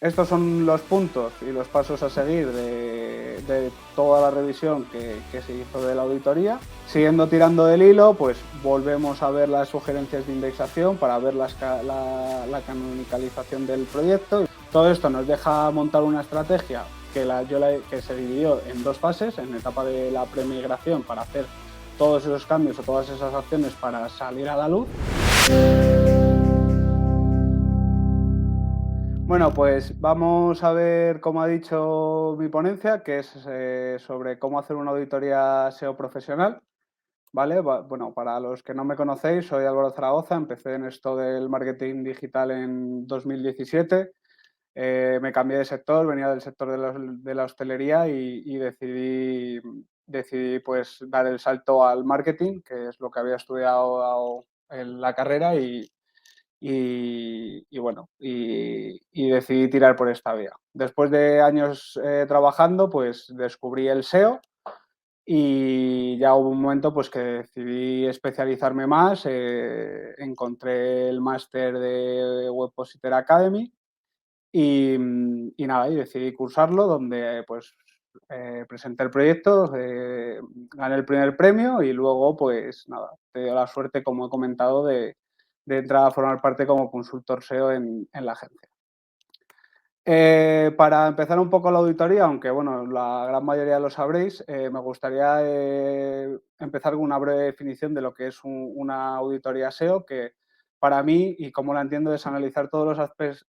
Estos son los puntos y los pasos a seguir de toda la revisión que se hizo de la auditoría. Siguiendo tirando del hilo, pues volvemos a ver las sugerencias de indexación para ver la canonicalización del proyecto. Todo esto nos deja montar una estrategia que se dividió en dos fases, en etapa de la premigración para hacer todos esos cambios o todas esas acciones para salir a la luz. Bueno, pues vamos a ver, como ha dicho mi ponencia, que es sobre cómo hacer una auditoría SEO profesional, ¿vale? Bueno, para los que no me conocéis, soy Álvaro Zaragoza, empecé en esto del marketing digital en 2017, me cambié de sector, venía del sector de la hostelería y decidí pues dar el salto al marketing, que es lo que había estudiado en la carrera y decidí tirar por esta vía. Después de años trabajando, pues descubrí el SEO y ya hubo un momento pues que decidí especializarme más, encontré el máster de Webpositor Academy y nada, y decidí cursarlo donde pues presenté el proyecto, gané el primer premio y luego pues nada, te dio la suerte, como he comentado, de entrar a formar parte como consultor SEO en la agencia. Para empezar un poco la auditoría, aunque bueno, la gran mayoría lo sabréis, me gustaría empezar con una breve definición de lo que es una auditoría SEO, que para mí, y como la entiendo, es analizar todos los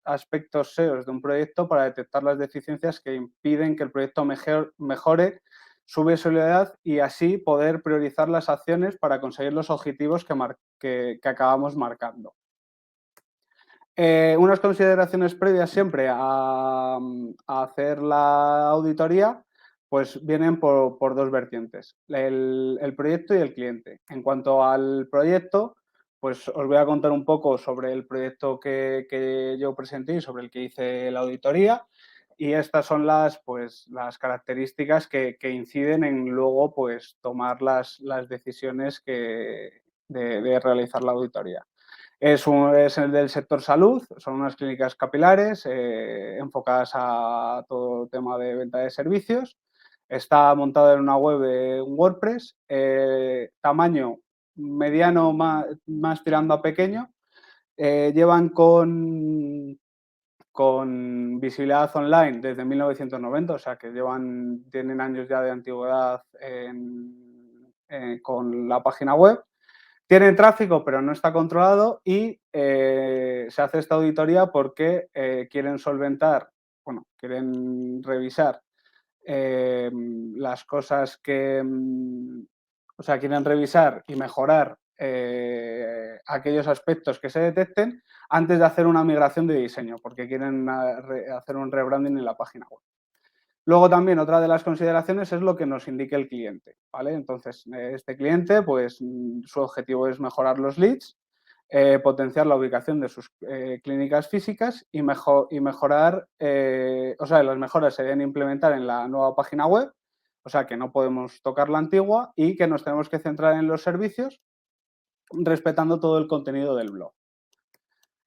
aspectos SEOs de un proyecto para detectar las deficiencias que impiden que el proyecto mejore su visibilidad y así poder priorizar las acciones para conseguir los objetivos que acabamos marcando. Unas consideraciones previas siempre a hacer la auditoría, pues vienen por dos vertientes, el proyecto y el cliente. En cuanto al proyecto, pues os voy a contar un poco sobre el proyecto que yo presenté y sobre el que hice la auditoría. Y estas son pues, las características que inciden en luego pues, tomar las decisiones de realizar la auditoría. Es el del sector salud, son unas clínicas capilares enfocadas a todo el tema de venta de servicios. Está montado en una web de un WordPress, tamaño mediano más tirando a pequeño. Llevan con visibilidad online desde 1990, o sea que tienen años ya de antigüedad con la página web. Tienen tráfico, pero no está controlado y se hace esta auditoría porque quieren solventar, bueno, quieren revisar las cosas o sea, quieren revisar y mejorar aquellos aspectos que se detecten antes de hacer una migración de diseño, porque quieren hacer un rebranding en la página web. Luego también otra de las consideraciones es lo que nos indique el cliente, ¿vale? Entonces, este cliente, pues su objetivo es mejorar los leads, potenciar la ubicación de sus clínicas físicas y mejorar, o sea, las mejoras se deben implementar en la nueva página web, o sea, que no podemos tocar la antigua y que nos tenemos que centrar en los servicios respetando todo el contenido del blog.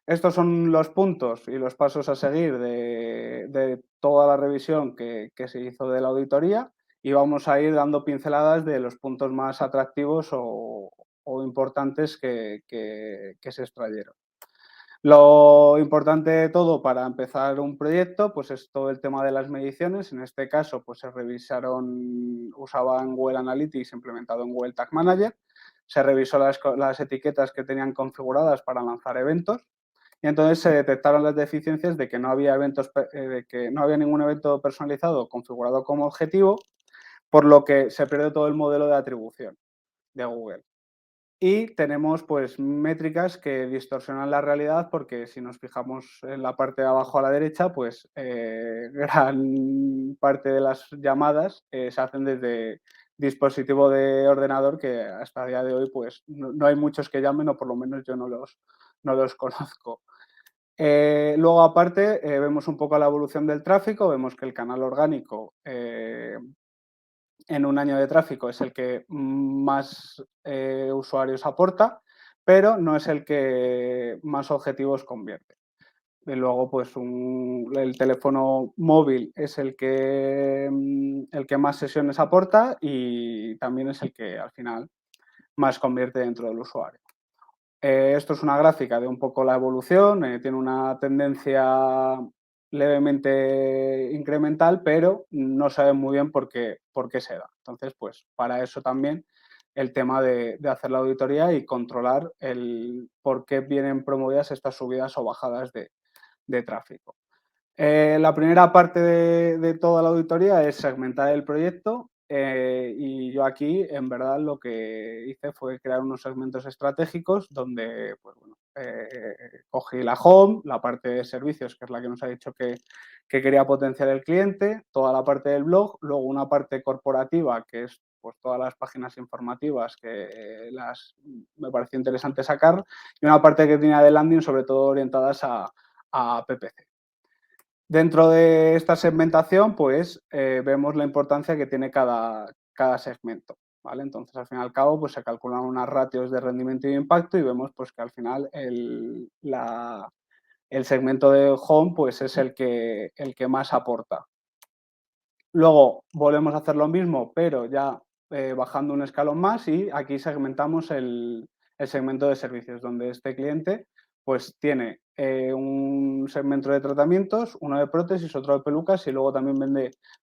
Estos son los puntos y los pasos a seguir de toda la revisión que se hizo de la auditoría y vamos a ir dando pinceladas de los puntos más atractivos o importantes que se extrayeron. Lo importante de todo para empezar un proyecto, pues es todo el tema de las mediciones. En este caso, pues se revisaron, usaban Google Analytics implementado en Google Tag Manager. Se revisó las etiquetas que tenían configuradas para lanzar eventos. Y entonces se detectaron las deficiencias de que no había de que no había ningún evento personalizado configurado como objetivo, por lo que se pierde todo el modelo de atribución de Google. Y tenemos pues métricas que distorsionan la realidad porque si nos fijamos en la parte de abajo a la derecha, pues gran parte de las llamadas se hacen desde dispositivo de ordenador que hasta el día de hoy pues no hay muchos que llamen o por lo menos yo no los conozco. Luego, aparte, vemos un poco la evolución del tráfico, vemos que el canal orgánico en un año de tráfico es el que más usuarios aporta, pero no es el que más objetivos convierte. Y luego, pues el teléfono móvil es el que más sesiones aporta y también es el que al final más convierte dentro del usuario. Esto es una gráfica de un poco la evolución, tiene una tendencia levemente incremental, pero no sabe muy bien por qué se da. Entonces, pues para eso también el tema de hacer la auditoría y controlar el por qué vienen promovidas estas subidas o bajadas de tráfico. La primera parte de toda la auditoría es segmentar el proyecto y yo aquí, en verdad, lo que hice fue crear unos segmentos estratégicos donde, pues, bueno, cogí la home, la parte de servicios, que es la que nos ha dicho que quería potenciar el cliente, toda la parte del blog, luego una parte corporativa, que es pues, todas las páginas informativas que me pareció interesante sacar, y una parte que tenía de landing, sobre todo orientadas a PPC. Dentro de esta segmentación, pues vemos la importancia que tiene cada segmento, ¿vale? Entonces, al fin y al cabo, pues se calculan unas ratios de rendimiento y impacto y vemos pues que al final el segmento de home pues es el que más aporta. Luego volvemos a hacer lo mismo, pero ya bajando un escalón más y aquí segmentamos el segmento de servicios, donde este cliente pues tiene un segmento de tratamientos, uno de prótesis, otro de pelucas y luego también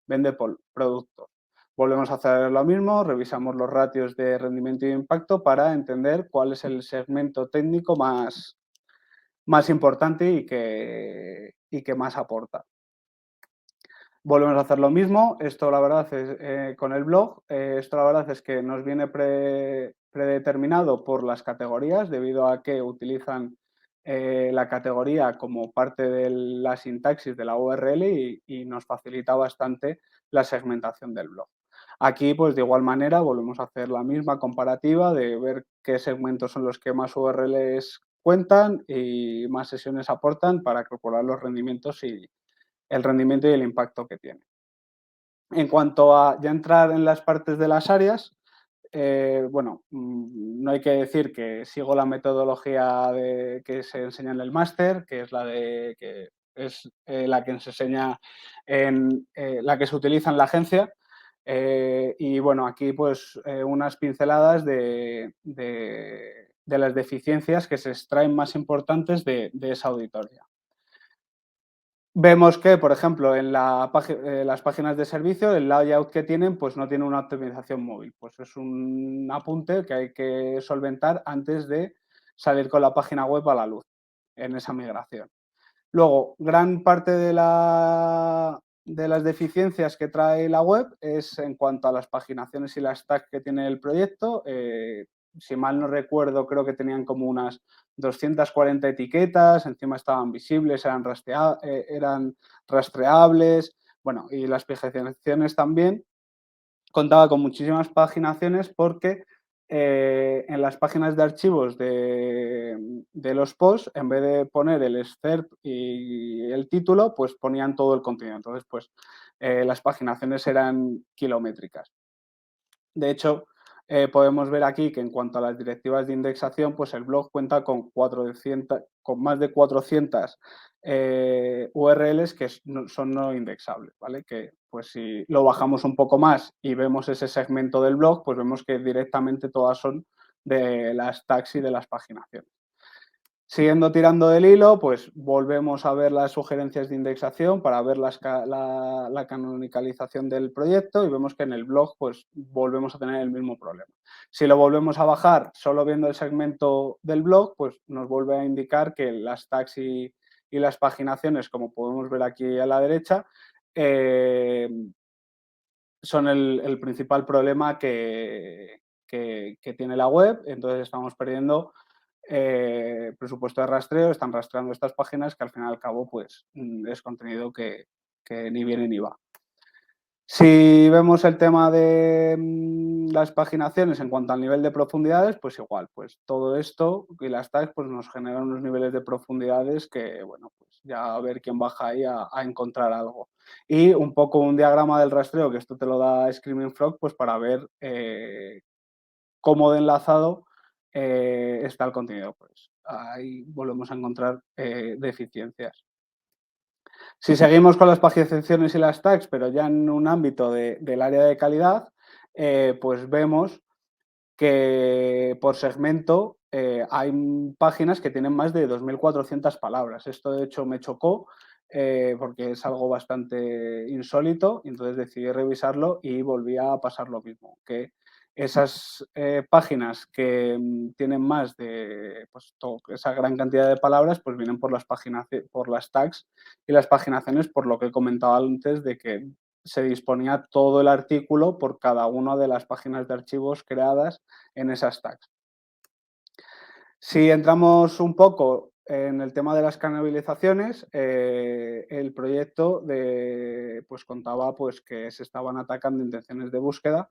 vende productos. Volvemos a hacer lo mismo, revisamos los ratios de rendimiento y impacto para entender cuál es el segmento técnico más importante y que más aporta. Volvemos a hacer lo mismo. Esto, la verdad, es con el blog. Esto, la verdad, es que nos viene predeterminado por las categorías, debido a que utilizan la categoría como parte de la sintaxis de la URL y nos facilita bastante la segmentación del blog. Aquí, pues de igual manera, volvemos a hacer la misma comparativa de ver qué segmentos son los que más URLs cuentan y más sesiones aportan para calcular los rendimientos y el rendimiento y el impacto que tiene. En cuanto a ya entrar en las partes de las áreas, bueno, no hay que decir que sigo la metodología que se enseña en el máster, que es la que se enseña la que se utiliza en la agencia. Y bueno, aquí pues unas pinceladas de las deficiencias que se extraen más importantes de esa auditoría. Vemos que, por ejemplo, en las páginas de servicio, el layout que tienen, pues no tiene una optimización móvil. Pues es un apunte que hay que solventar antes de salir con la página web a la luz en esa migración. Luego, gran parte de las deficiencias que trae la web es en cuanto a las paginaciones y las tags que tiene el proyecto. Si mal no recuerdo, creo que tenían como unas 240 etiquetas, encima estaban visibles, eran rastreables, bueno, y las paginaciones también. Contaba con muchísimas paginaciones porque en las páginas de archivos de los posts, en vez de poner el excerpt y el título, pues ponían todo el contenido. Entonces, pues las paginaciones eran kilométricas. De hecho, podemos ver aquí que en cuanto a las directivas de indexación, pues el blog cuenta con más de 400 URLs que son no indexables, ¿vale? Que pues si lo bajamos un poco más y vemos ese segmento del blog, pues vemos que directamente todas son de las tags y de las paginaciones. Siguiendo tirando del hilo, pues volvemos a ver las sugerencias de indexación para ver la canonicalización del proyecto y vemos que en el blog pues volvemos a tener el mismo problema. Si lo volvemos a bajar solo viendo el segmento del blog, pues nos vuelve a indicar que las tags y las paginaciones, como podemos ver aquí a la derecha, son el principal problema que tiene la web. Entonces estamos perdiendo presupuesto de rastreo, están rastreando estas páginas que al fin y al cabo pues es contenido que ni viene ni va. Si vemos el tema de las paginaciones en cuanto al nivel de profundidades, pues igual, pues todo esto y las tags pues nos generan unos niveles de profundidades que, bueno, pues ya a ver quién baja ahí a encontrar algo. Y un poco un diagrama del rastreo, que esto te lo da Screaming Frog, pues para ver cómo de enlazado está el contenido. Pues ahí volvemos a encontrar deficiencias. Si seguimos con las paginaciones y las tags, pero ya en un ámbito del área de calidad, pues vemos que por segmento hay páginas que tienen más de 2.400 palabras. Esto de hecho me chocó porque es algo bastante insólito, y entonces decidí revisarlo y volví a pasar lo mismo, que esas páginas que tienen más de pues, esa gran cantidad de palabras, pues vienen por las páginas, por las tags y las paginaciones, por lo que he comentado antes de que se disponía todo el artículo por cada una de las páginas de archivos creadas en esas tags. Si entramos un poco en el tema de las canalizaciones, el proyecto pues contaba pues, que se estaban atacando intenciones de búsqueda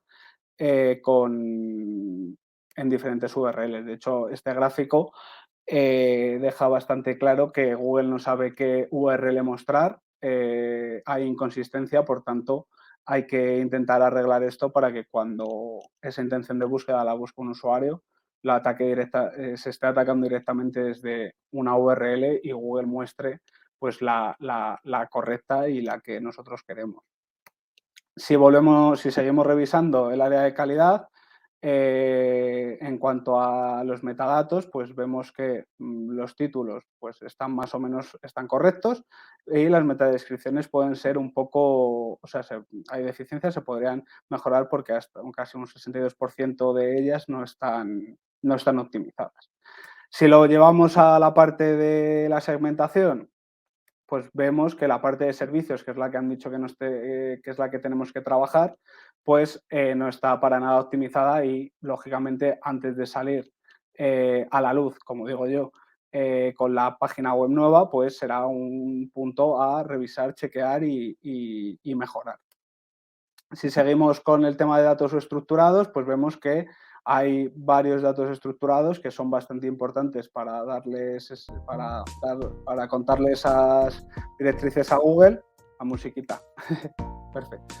en diferentes URLs. De hecho, este gráfico deja bastante claro que Google no sabe qué URL mostrar, hay inconsistencia, por tanto, hay que intentar arreglar esto para que cuando esa intención de búsqueda la busque un usuario, se esté atacando directamente desde una URL y Google muestre pues, la correcta y la que nosotros queremos. Si seguimos revisando el área de calidad, en cuanto a los metadatos, pues vemos que los títulos pues están más o menos correctos y las metadescripciones pueden ser un poco, o sea, hay deficiencias, se podrían mejorar porque hasta casi un 62% de ellas no están optimizadas. Si lo llevamos a la parte de la segmentación, pues vemos que la parte de servicios, que es la que han dicho que es la que tenemos que trabajar, pues no está para nada optimizada y, lógicamente, antes de salir a la luz, como digo yo, con la página web nueva, pues será un punto a revisar, chequear y mejorar. Si seguimos con el tema de datos estructurados, pues vemos que hay varios datos estructurados que son bastante importantes para para contarle esas directrices a Google. La musiquita. Perfecto.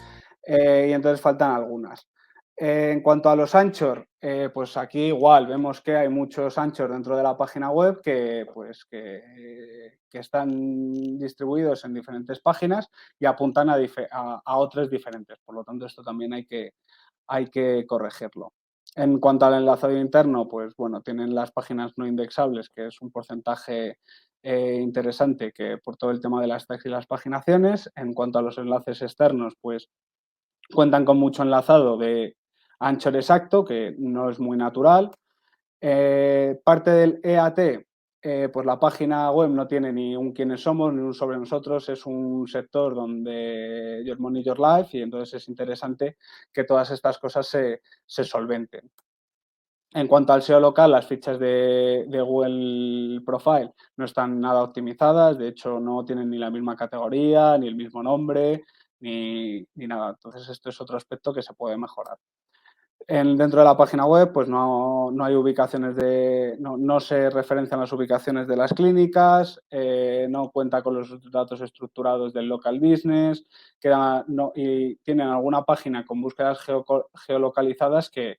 Y entonces faltan algunas. En cuanto a los anchor, pues aquí igual vemos que hay muchos anchor dentro de la página web que están distribuidos en diferentes páginas y apuntan a otras diferentes. Por lo tanto, esto también hay que corregirlo. En cuanto al enlazado interno, pues bueno, tienen las páginas no indexables, que es un porcentaje interesante que por todo el tema de las tags y las paginaciones. En cuanto a los enlaces externos, pues cuentan con mucho enlazado de Anchor exacto, que no es muy natural. Parte del EAT, pues la página web no tiene ni un quiénes somos ni un sobre nosotros, es un sector donde your money, your life, y entonces es interesante que todas estas cosas se solventen. En cuanto al SEO local, las fichas de Google Profile no están nada optimizadas, de hecho no tienen ni la misma categoría, ni el mismo nombre, ni nada. Entonces, esto es otro aspecto que se puede mejorar. Dentro de la página web, pues no hay ubicaciones no se referencian las ubicaciones de las clínicas, no cuenta con los datos estructurados del local business, y tienen alguna página con búsquedas geolocalizadas que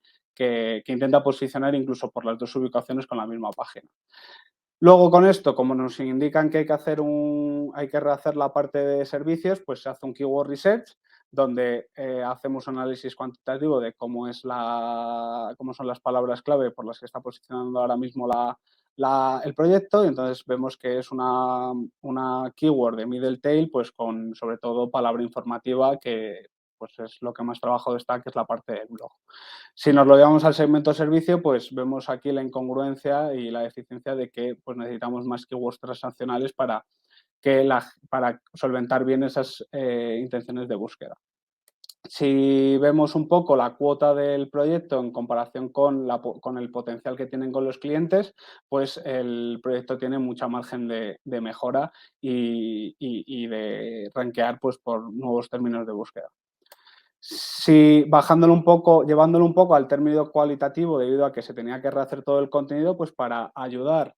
intenta posicionar incluso por las dos ubicaciones con la misma página. Luego, con esto, como nos indican que hay que rehacer la parte de servicios, pues se hace un keyword research donde hacemos un análisis cuantitativo de cómo son las palabras clave por las que está posicionando ahora mismo el proyecto, y entonces vemos que es una keyword de middle tail, pues con sobre todo palabra informativa, que pues es lo que más trabajo está, que es la parte del blog. Si nos lo llevamos al segmento servicio, pues vemos aquí la incongruencia y la deficiencia de que pues, necesitamos más keywords transaccionales para solventar bien esas intenciones de búsqueda. Si vemos un poco la cuota del proyecto en comparación con el potencial que tienen con los clientes, pues el proyecto tiene mucha margen de mejora y de rankear pues, por nuevos términos de búsqueda. Si llevándolo un poco al término cualitativo, debido a que se tenía que rehacer todo el contenido, pues para ayudar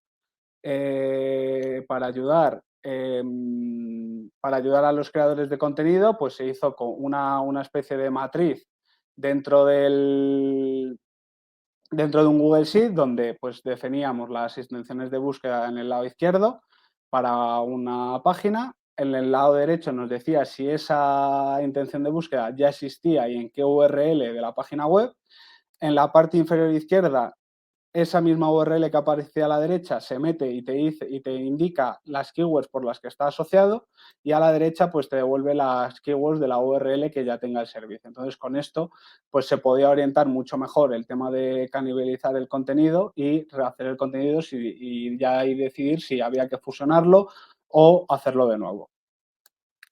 a los creadores de contenido, pues se hizo con una especie de matriz dentro de un Google Sheet, donde pues definíamos las intenciones de búsqueda en el lado izquierdo para una página, en el lado derecho nos decía si esa intención de búsqueda ya existía y en qué URL de la página web. En la parte inferior izquierda, esa misma URL que aparece a la derecha se mete y te dice y te indica las keywords por las que está asociado, y a la derecha pues te devuelve las keywords de la URL que ya tenga el servicio. Entonces, con esto pues se podía orientar mucho mejor el tema de canibalizar el contenido y rehacer el contenido y ya ahí decidir si había que fusionarlo o hacerlo de nuevo.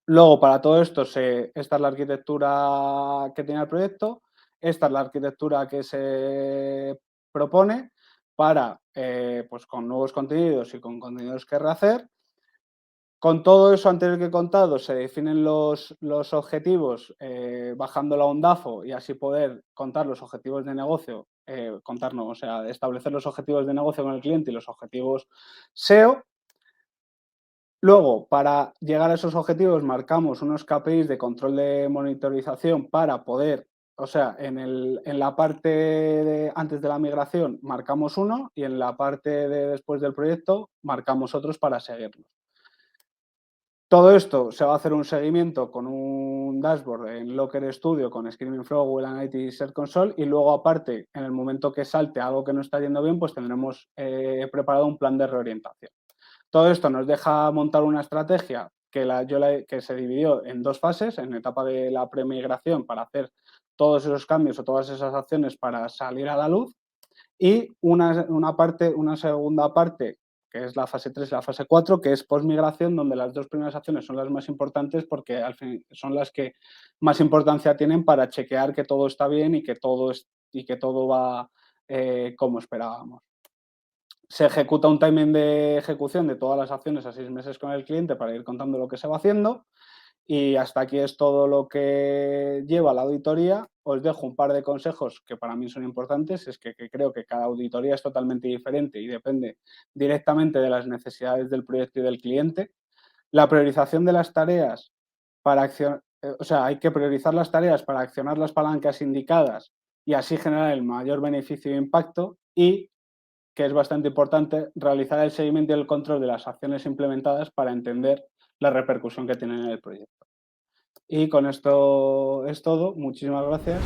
Luego, para todo esto, esta es la arquitectura que tiene el proyecto, esta es la arquitectura que se propone para, pues con nuevos contenidos y con contenidos que rehacer. Con todo eso anterior que he contado, se definen los objetivos, bajándolo a un DAFO y así poder contar los objetivos de negocio, o sea, establecer los objetivos de negocio con el cliente y los objetivos SEO. Luego, para llegar a esos objetivos, marcamos unos KPIs de control de monitorización para poder, o sea, en la parte antes de la migración marcamos uno y en la parte de después del proyecto marcamos otros para seguirlos. Todo esto se va a hacer un seguimiento con un dashboard en Locker Studio con Screaming Frog, Google Analytics y Search Console, y luego aparte, en el momento que salte algo que no está yendo bien, pues tendremos preparado un plan de reorientación. Todo esto nos deja montar una estrategia que se dividió en dos fases, en etapa de la premigración para hacer todos esos cambios o todas esas acciones para salir a la luz, y una segunda parte, que es la fase 3 y la fase 4, que es postmigración, donde las dos primeras acciones son las más importantes porque al fin son las que más importancia tienen para chequear que todo está bien y que todo va como esperábamos. Se ejecuta un timing de ejecución de todas las acciones a 6 meses con el cliente para ir contando lo que se va haciendo. Y hasta aquí es todo lo que lleva la auditoría. Os dejo un par de consejos que para mí son importantes. Es que creo que cada auditoría es totalmente diferente y depende directamente de las necesidades del proyecto y del cliente. La priorización de las tareas o sea, hay que priorizar las tareas para accionar las palancas indicadas y así generar el mayor beneficio e impacto, y que es bastante importante, realizar el seguimiento y el control de las acciones implementadas para entender la repercusión que tienen en el proyecto. Y con esto es todo. Muchísimas gracias.